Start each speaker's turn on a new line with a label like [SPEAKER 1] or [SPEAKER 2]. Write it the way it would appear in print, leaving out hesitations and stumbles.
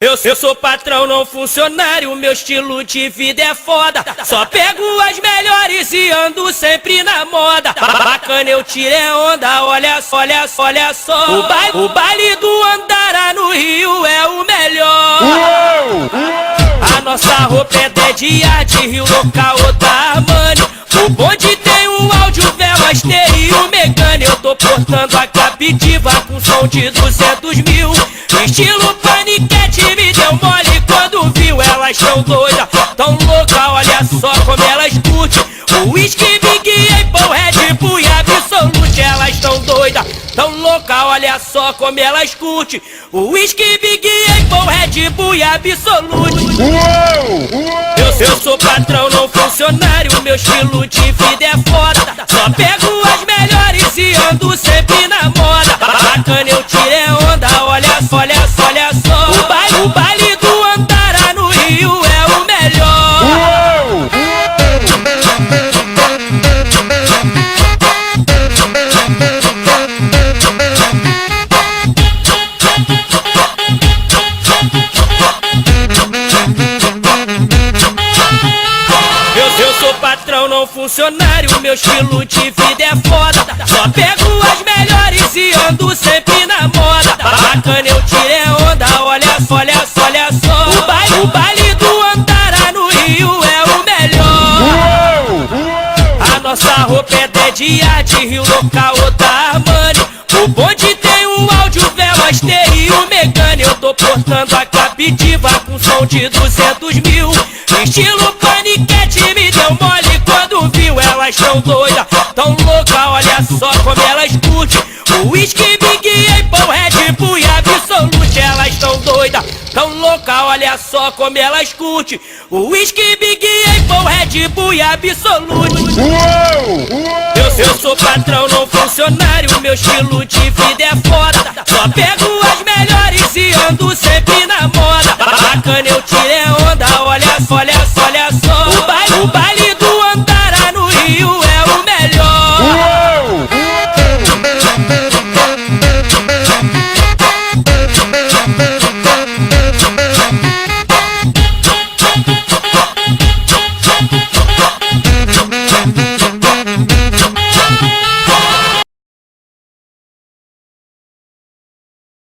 [SPEAKER 1] Eu sou patrão, não funcionário, meu estilo de vida é foda. Só pego as melhores e ando sempre na moda. Bacana, eu tirei onda, olha só, olha só, olha só. O baile do Andara no Rio é o melhor. A nossa roupa é de arte, Rio local da Armani. O bonde tem um áudio, velas, estéreo, Megane. Eu tô portando a Captiva com som de 200 mil. Estilo paniquete, me deu mole quando viu. Elas tão doidas, tão louca, olha só como elas curtem. O whisky, Big Apple, Red Bull e Absolute. Elas tão doidas, tão louca, olha só como elas curtem. O whisky, Big Apple, Red Bull e Absolute. Eu sou patrão, não funcionário, meu estilo de vida é foda. Só pego as melhores e ando sempre na moda. Bacana, eu tirei onda, olha só, olha só, olha só. O baile do Andara no Rio é o melhor. Eu sou patrão, não funcionário, meu estilo de vida é foda. Só pego as melhores e ando sempre na moda. Bacana, eu tirei onda, olha só, olha só, olha só. O baile do Andara no Rio é o melhor. A nossa roupa é de arte, Rio local da Armani. O bonde tem um áudio, velas, estéreo, Megane. Eu tô portando a Captiva com som de 200 mil. Estilo paniquete, me deu mole quando viu. Elas tão doidas, tão louca, olha só como elas curtem. O whisky, Big Apple, Red Bull e Absolute. Elas tão doidas, tão louca, olha só como elas curtem. O whisky, Big Apple, Red Bull e Absolute. Eu sou patrão, não funcionário, meu estilo de vida é foda. Só pego as melhores e ando sempre na moda. Bacana, eu tirei onda.